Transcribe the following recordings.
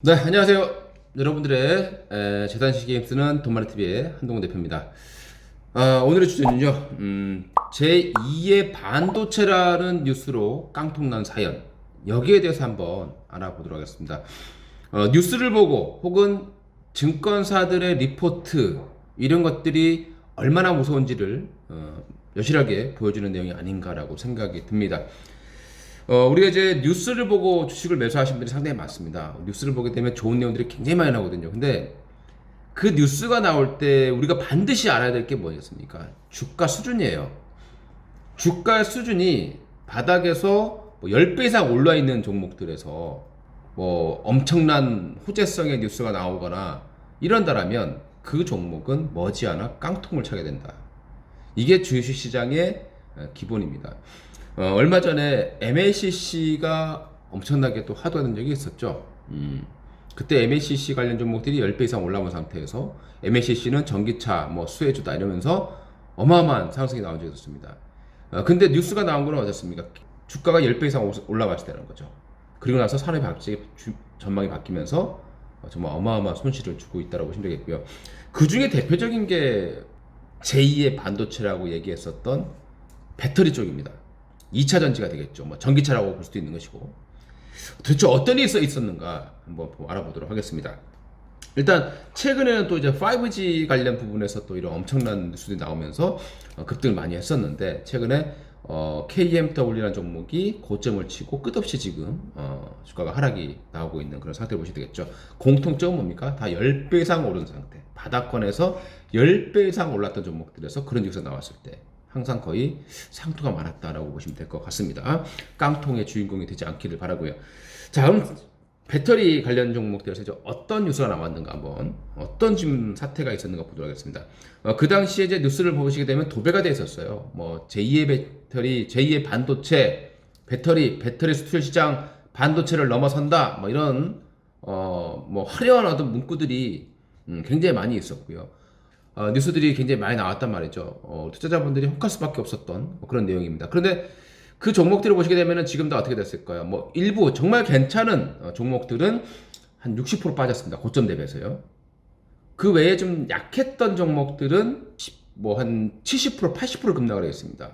네, 안녕하세요. 여러분들의 재단식 게임스는 돈마리TV의 한동훈 대표입니다. 오늘의 주제는요, 제2의 반도체라는 뉴스로 깡통난 사연, 여기에 대해서 한번 알아보도록 하겠습니다. 뉴스를 보고 혹은 증권사들의 리포트, 이런 것들이 얼마나 무서운지를 여실하게 보여주는 내용이 아닌가라고 생각이 듭니다. 우리가 이제 뉴스를 보고 주식을 매수하신 분들이 상당히 많습니다. 뉴스를 보게 되면 좋은 내용들이 굉장히 많이 나오거든요. 근데 그 뉴스가 나올 때 우리가 반드시 알아야 될 게 뭐겠습니까? 주가 수준이에요. 주가 수준이 바닥에서 뭐 10배 이상 올라 있는 종목들에서 뭐 엄청난 호재성의 뉴스가 나오거나 이런다라면 그 종목은 머지않아 깡통을 차게 된다. 이게 주식시장의 기본입니다. 얼마 전에 MACC가 엄청나게 또 하도하는 적이 있었죠. 그때 MACC 관련 종목들이 10배 이상 올라온 상태에서 MACC는 전기차, 뭐 수혜주다 이러면서 어마어마한 상승이 나온 적이 있었습니다. 근데 뉴스가 나온 건 어떻습니까? 주가가 10배 이상 올라갔다는 거죠. 그리고 나서 산업이 갑자기 전망이 바뀌면서 정말 어마어마한 손실을 주고 있다고 보시면 되겠고요. 그 중에 대표적인 게 제2의 반도체라고 얘기했었던 배터리 쪽입니다. 2차 전지가 되겠죠. 뭐 전기차라고 볼 수도 있는 것이고. 도대체 어떤 일이 있었는가 한번 알아보도록 하겠습니다. 일단 최근에는 또 이제 5G 관련 부분에서 또 이런 엄청난 뉴스들이 나오면서 급등을 많이 했었는데, 최근에 KMW라는 종목이 고점을 치고 끝없이 지금 주가가 하락이 나오고 있는 그런 상태를 보시면 되겠죠. 공통점은 뭡니까? 다 10배 이상 오른 상태. 바닥권에서 10배 이상 올랐던 종목들에서 그런 뉴스가 나왔을 때 항상 거의 상투가 많았다라고 보시면 될 것 같습니다. 깡통의 주인공이 되지 않기를 바라고요. 자, 그럼 배터리 관련 종목들에서 이제 어떤 뉴스가 나왔는가, 한번 어떤 지금 사태가 있었는가 보도록 하겠습니다. 그 당시에 이제 뉴스를 보시게 되면 도배가 돼 있었어요. 뭐 제2의 배터리, 제2의 반도체, 배터리 수출 시장 반도체를 넘어선다, 뭐 이런 뭐 화려한 어떤 문구들이 굉장히 많이 있었고요. 뉴스들이 굉장히 많이 나왔단 말이죠. 투자자분들이 혹할 수밖에 없었던 뭐 그런 내용입니다. 그런데 그 종목들을 보시게 되면 지금 다 어떻게 됐을까요? 뭐 일부 정말 괜찮은 종목들은 한 60% 빠졌습니다. 고점 대비해서요. 그 외에 좀 약했던 종목들은 뭐 한 70%, 80% 급락을 했습니다.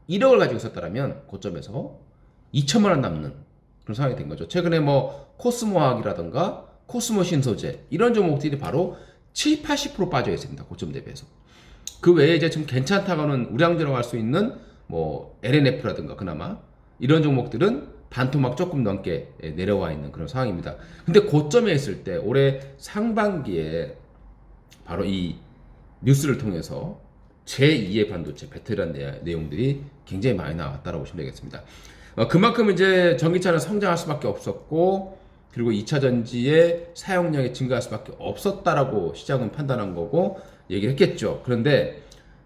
1억을 가지고 있었다면 고점에서 2천만 원 남는 그런 상황이 된 거죠. 최근에 뭐 코스모화학이라던가 코스모 신소재 이런 종목들이 바로 70, 80% 빠져 있습니다. 고점 대비해서. 그 외에 이제 좀 괜찮다고는 우량주라고 할 수 있는 뭐 LNF라든가 그나마 이런 종목들은 반토막 조금 넘게 내려와 있는 그런 상황입니다. 근데 고점에 있을 때 올해 상반기에 바로 이 뉴스를 통해서 제2의 반도체 배터리라는 내용들이 굉장히 많이 나왔다고 보시면 되겠습니다. 그만큼 이제 전기차는 성장할 수밖에 없었고, 그리고 2차 전지의 사용량이 증가할 수밖에 없었다라고 시장은 판단한 거고 얘기를 했겠죠. 그런데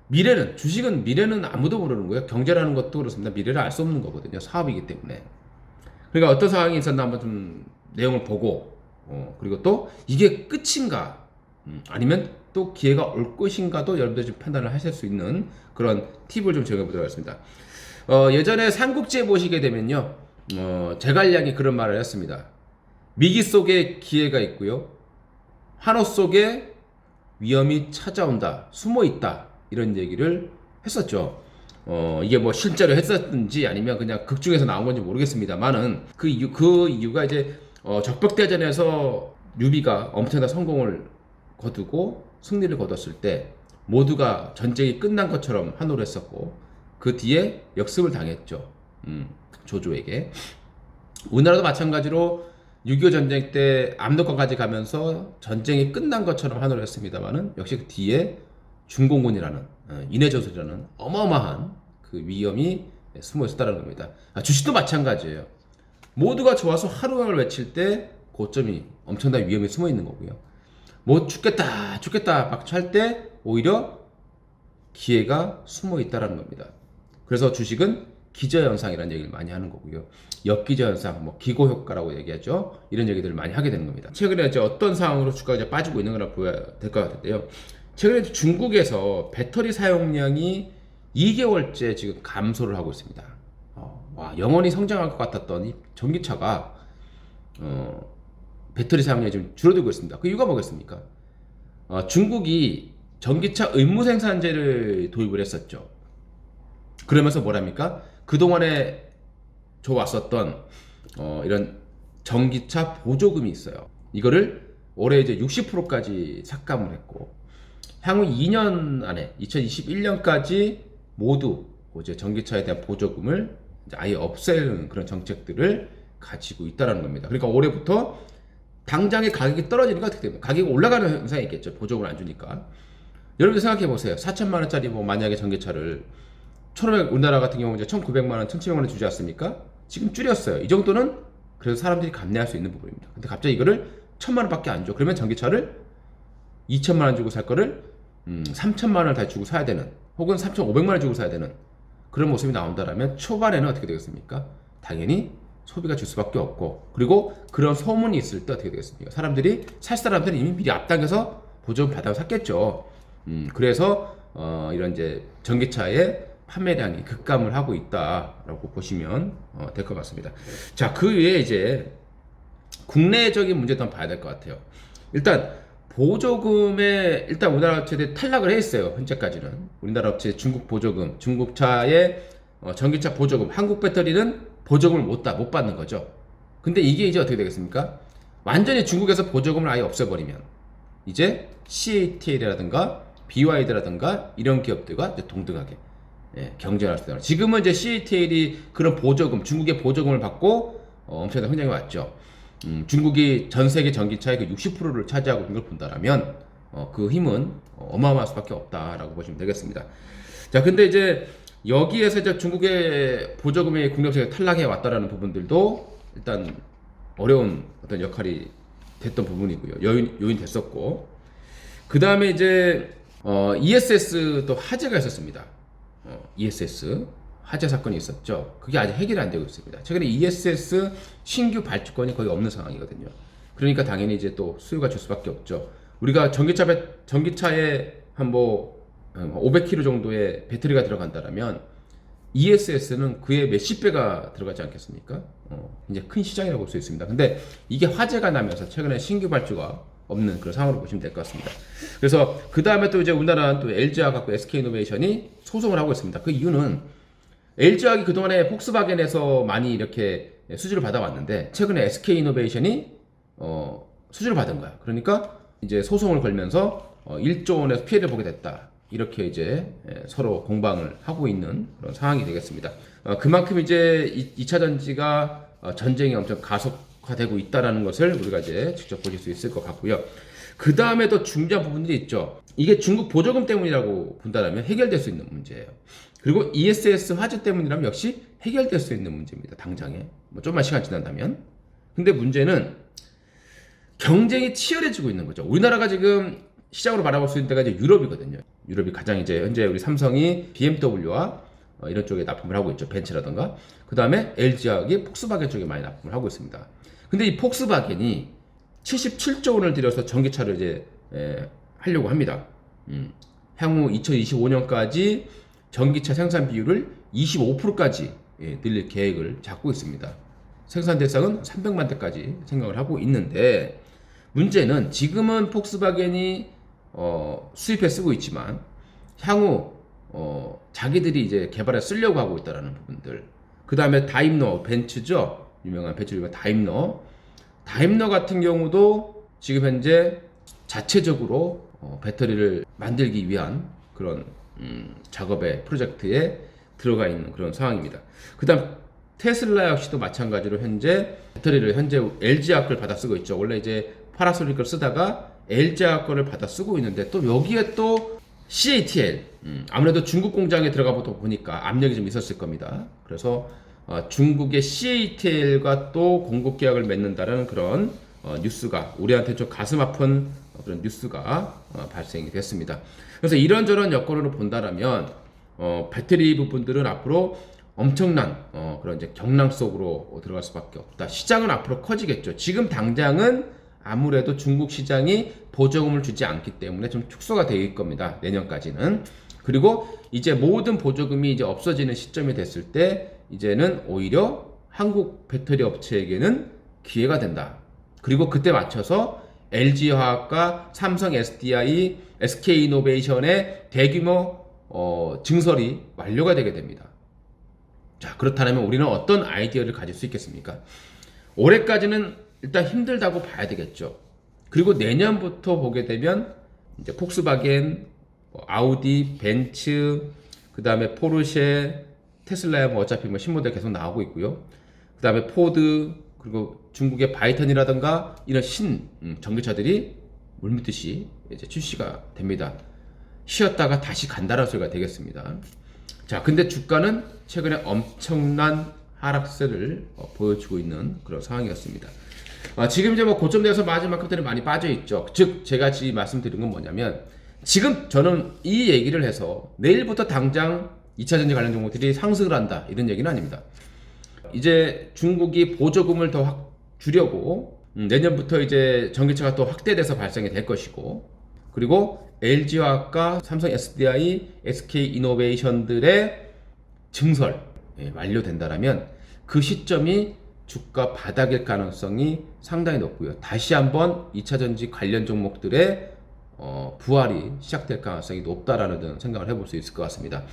미래는, 주식은 미래는 아무도 모르는 거예요. 경제라는 것도 그렇습니다. 미래를 알 수 없는 거거든요. 사업이기 때문에. 그러니까 어떤 상황이 있었나 한번 좀 내용을 보고, 그리고 또 이게 끝인가, 아니면 또 기회가 올 것인가도 여러분들이 좀 판단을 하실 수 있는 그런 팁을 좀 제공해 보도록 하겠습니다. 예전에 삼국지에 보시게 되면요, 제갈량이 그런 말을 했습니다. 미기 속에 기회가 있고요, 한호 속에 위험이 찾아온다, 숨어 있다, 이런 얘기를 했었죠. 이게 뭐 실제로 했었는지 아니면 그냥 극 중에서 나온 건지 모르겠습니다만은 그 이유가 이제 적벽대전에서 유비가 엄청난 성공을 거두고 승리를 거뒀을 때 모두가 전쟁이 끝난 것처럼 한호를 했었고, 그 뒤에 역습을 당했죠. 조조에게. 우리나라도 마찬가지로 6.25 전쟁 때 압록강까지 가면서 전쟁이 끝난 것처럼 한호를 했습니다만은 역시 그 뒤에 중공군이라는 인해저술이라는 어마어마한 그 위험이 숨어 있었다는 겁니다. 주식도 마찬가지예요. 모두가 좋아서 하루강을 외칠 때 고점이 엄청난 위험이 숨어 있는 거고요. 뭐 죽겠다 박수 할 때 오히려 기회가 숨어 있다는 겁니다. 그래서 주식은 기저현상이라는 얘기를 많이 하는 거고요. 역기저현상, 뭐 기고효과라고 얘기하죠. 이런 얘기들을 많이 하게 되는 겁니다. 최근에 이제 어떤 상황으로 주가가 이제 빠지고 있는 거라 보여야 될 것 같은데요. 최근에 중국에서 배터리 사용량이 2개월째 지금 감소를 하고 있습니다. 와, 영원히 성장할 것 같았던 이 전기차가 배터리 사용량이 좀 줄어들고 있습니다. 그 이유가 뭐겠습니까? 중국이 전기차 의무 생산제를 도입을 했었죠. 그러면서 뭐랍니까? 그동안에 줘왔었던 이런 전기차 보조금이 있어요. 이거를 올해 이제 60%까지 삭감을 했고, 향후 2년 안에 2021년까지 모두 이제 전기차에 대한 보조금을 이제 아예 없애는 그런 정책들을 가지고 있다는 겁니다. 그러니까 올해부터 당장의 가격이 떨어지니까 어떻게 됩니까? 가격이 올라가는 현상이 있겠죠. 보조금을 안 주니까. 여러분들 생각해 보세요. 4천만 원짜리 뭐 만약에 전기차를 1,500, 우리나라 같은 경우 이제 1,900만 원, 1,700만 원 주지 않습니까? 지금 줄였어요. 이 정도는 그래서 사람들이 감내할 수 있는 부분입니다. 근데 갑자기 이거를 1,000만 원밖에 안 줘. 그러면 전기차를 2천만 원 주고 살 거를 3천만 원을 다 주고 사야 되는, 혹은 3,500만 원 주고 사야 되는 그런 모습이 나온다라면 초반에는 어떻게 되겠습니까? 당연히 소비가 줄 수밖에 없고, 그리고 그런 소문이 있을 때 어떻게 되겠습니까? 사람들이 살 사람들은 이미 미리 앞당겨서 보조금 받아 샀겠죠. 그래서 이런 이제 전기차의 판매량이 급감을 하고 있다라고 보시면 될 것 같습니다. 자, 그 외에 이제 국내적인 문제도 한번 봐야 될 것 같아요. 일단 보조금에 일단 우리나라 업체들이 탈락을 해 있어요. 현재까지는 우리나라 업체 중국 보조금, 중국차의 전기차 보조금, 한국 배터리는 보조금을 못 받는 거죠. 근데 이게 이제 어떻게 되겠습니까? 완전히 중국에서 보조금을 아예 없애버리면 이제 CATL이라든가 BYD라든가 이런 기업들과 이제 동등하게 경쟁할 수 있다. 지금은 이제 CATL이 그런 보조금, 중국의 보조금을 받고 엄청나게 성장해 왔죠. 중국이 전 세계 전기차의 그 60%를 차지하고 있는 걸 본다라면 그 힘은 어마어마할 수밖에 없다라고 보시면 되겠습니다. 자, 근데 이제 여기에서 이제 중국의 보조금이 국내 업체가 탈락해 왔다라는 부분들도 일단 어려운 어떤 역할이 됐던 부분이고요. 요인 됐었고, 그 다음에 이제 ESS도 화재가 있었습니다. ESS 화재 사건이 있었죠. 그게 아직 해결이 안 되고 있습니다. 최근에 ESS 신규 발주권이 거의 없는 상황이거든요. 그러니까 당연히 이제 또 수요가 줄 수밖에 없죠. 우리가 전기차에 한 뭐 500kg 정도의 배터리가 들어간다라면 ESS는 그의 몇십 배가 들어가지 않겠습니까? 이제 큰 시장이라고 볼 수 있습니다. 근데 이게 화재가 나면서 최근에 신규 발주가 없는 그런 상황으로 보시면 될 것 같습니다. 그래서 그 다음에 또 이제 우리나라는 또 LG와 갖고 SK이노베이션이 소송을 하고 있습니다. 그 이유는 LG화학이 그동안에 폭스바겐에서 많이 이렇게 수주를 받아왔는데 최근에 SK이노베이션이 수주를 받은 거야. 그러니까 이제 소송을 걸면서 1조 원에서 피해를 보게 됐다. 이렇게 이제 서로 공방을 하고 있는 그런 상황이 되겠습니다. 그만큼 이제 2차 전지가 전쟁이 엄청 가속화되고 있다는 것을 우리가 이제 직접 보실 수 있을 것 같고요. 그 다음에 또 중요한 부분들이 있죠. 이게 중국 보조금 때문이라고 본다면 해결될 수 있는 문제예요. 그리고 ESS 화재 때문이라면 역시 해결될 수 있는 문제입니다. 당장에 뭐 좀만 시간 지난다면. 근데 문제는 경쟁이 치열해지고 있는 거죠. 우리나라가 지금 시장으로 바라볼 수 있는 데가 이제 유럽이거든요. 유럽이 가장 이제 현재 우리 삼성이 BMW와 이런 쪽에 납품을 하고 있죠. 벤츠라든가. 그 다음에 LG화학이 폭스바겐 쪽에 많이 납품을 하고 있습니다. 근데 이 폭스바겐이 77조 원을 들여서 전기차를 이제 하려고 합니다. 향후 2025년까지 전기차 생산 비율을 25%까지 늘릴 계획을 잡고 있습니다. 생산 대상은 300만 대까지 생각을 하고 있는데, 문제는 지금은 폭스바겐이 수입해 쓰고 있지만 향후 자기들이 이제 개발해 쓰려고 하고 있다라는 부분들. 그 다음에 다임러, 벤츠죠. 유명한 벤츠 유명한 다임러 같은 경우도 지금 현재 자체적으로 배터리를 만들기 위한 그런 작업의 프로젝트에 들어가 있는 그런 상황입니다. 그 다음 테슬라 역시도 마찬가지로 현재 배터리를 LG화학 걸 받아 쓰고 있죠. 원래 이제 파나소닉 걸 쓰다가 LG화학 거를 받아 쓰고 있는데, 또 여기에 또 CATL, 아무래도 중국 공장에 들어가 보니까 압력이 좀 있었을 겁니다. 그래서 중국의 CATL과 또 공급 계약을 맺는다는 그런 뉴스가, 우리한테 좀 가슴 아픈 그런 뉴스가 발생이 됐습니다. 그래서 이런저런 여건으로 본다라면 배터리 부분들은 앞으로 엄청난 그런 이제 경랑 속으로 들어갈 수밖에 없다. 시장은 앞으로 커지겠죠. 지금 당장은 아무래도 중국 시장이 보조금을 주지 않기 때문에 좀 축소가 될 겁니다. 내년까지는. 그리고 이제 모든 보조금이 이제 없어지는 시점이 됐을 때 이제는 오히려 한국 배터리 업체에게는 기회가 된다. 그리고 그때 맞춰서 LG화학과 삼성 SDI, SK이노베이션의 대규모 증설이 완료가 되게 됩니다. 자, 그렇다면 우리는 어떤 아이디어를 가질 수 있겠습니까? 올해까지는 일단 힘들다고 봐야 되겠죠. 그리고 내년부터 보게 되면 이제 폭스바겐, 아우디, 벤츠, 그 다음에 포르쉐, 테슬라야 뭐 어차피 뭐 신모델 계속 나오고 있고요. 그 다음에 포드, 그리고 중국의 바이턴이라든가 이런 전기차들이 물밀듯이 이제 출시가 됩니다. 쉬었다가 다시 간다는 소리가 되겠습니다. 자, 근데 주가는 최근에 엄청난 하락세를 보여주고 있는 그런 상황이었습니다. 지금 이제 뭐 고점대에서 마지막 끝들이 많이 빠져 있죠. 즉, 제가 지금 말씀드린 건 뭐냐면, 지금 저는 이 얘기를 해서 내일부터 당장 2차전지 관련 종목들이 상승을 한다, 이런 얘기는 아닙니다. 이제 중국이 보조금을 더 주려고 내년부터 이제 전기차가 또 확대돼서 발생이 될 것이고, 그리고 LG화학과 삼성 SDI, SK이노베이션들의 증설 완료된다라면 그 시점이 주가 바닥일 가능성이 상당히 높고요. 다시 한번 2차전지 관련 종목들의 부활이 시작될 가능성이 높다라는 생각을 해볼 수 있을 것 같습니다.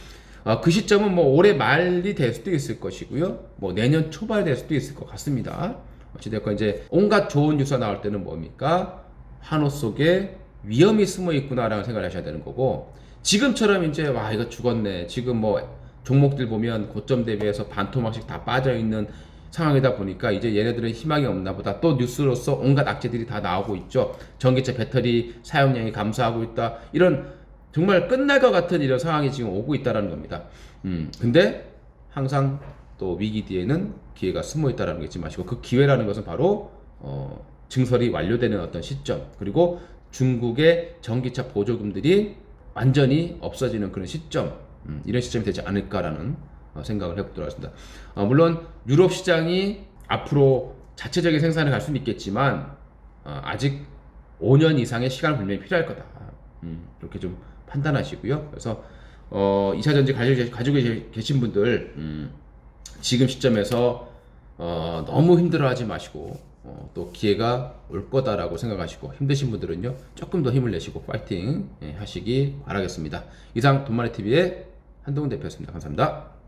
그 시점은 뭐 올해 말이 될 수도 있을 것이고요. 뭐 내년 초반이 될 수도 있을 것 같습니다. 어찌됐건 이제 온갖 좋은 뉴스가 나올 때는 뭡니까? 환호 속에 위험이 숨어 있구나라는 생각을 하셔야 되는 거고, 지금처럼 이제 와 이거 죽었네, 지금 뭐 종목들 보면 고점 대비해서 반토막씩 다 빠져 있는 상황이다 보니까 이제 얘네들은 희망이 없나 보다, 또 뉴스로서 온갖 악재들이 다 나오고 있죠. 전기차 배터리 사용량이 감소하고 있다, 이런 정말 끝날 것 같은 이런 상황이 지금 오고 있다는 겁니다. 근데 항상 또 위기 뒤에는 기회가 숨어 있다는 거 잊지 마시고, 그 기회라는 것은 바로 증설이 완료되는 어떤 시점, 그리고 중국의 전기차 보조금들이 완전히 없어지는 그런 시점, 이런 시점이 되지 않을까라는 생각을 해보도록 하겠습니다. 물론 유럽 시장이 앞으로 자체적인 생산을 갈 수는 있겠지만 아직 5년 이상의 시간은 분명히 필요할 거다, 이렇게 좀 판단하시고요. 그래서 2차전지 가지고 계신 분들 지금 시점에서 너무 힘들어하지 마시고 또 기회가 올 거다라고 생각하시고, 힘드신 분들은요 조금 더 힘을 내시고 파이팅 하시기 바라겠습니다. 이상 돈마네TV의 한동훈 대표였습니다. 감사합니다.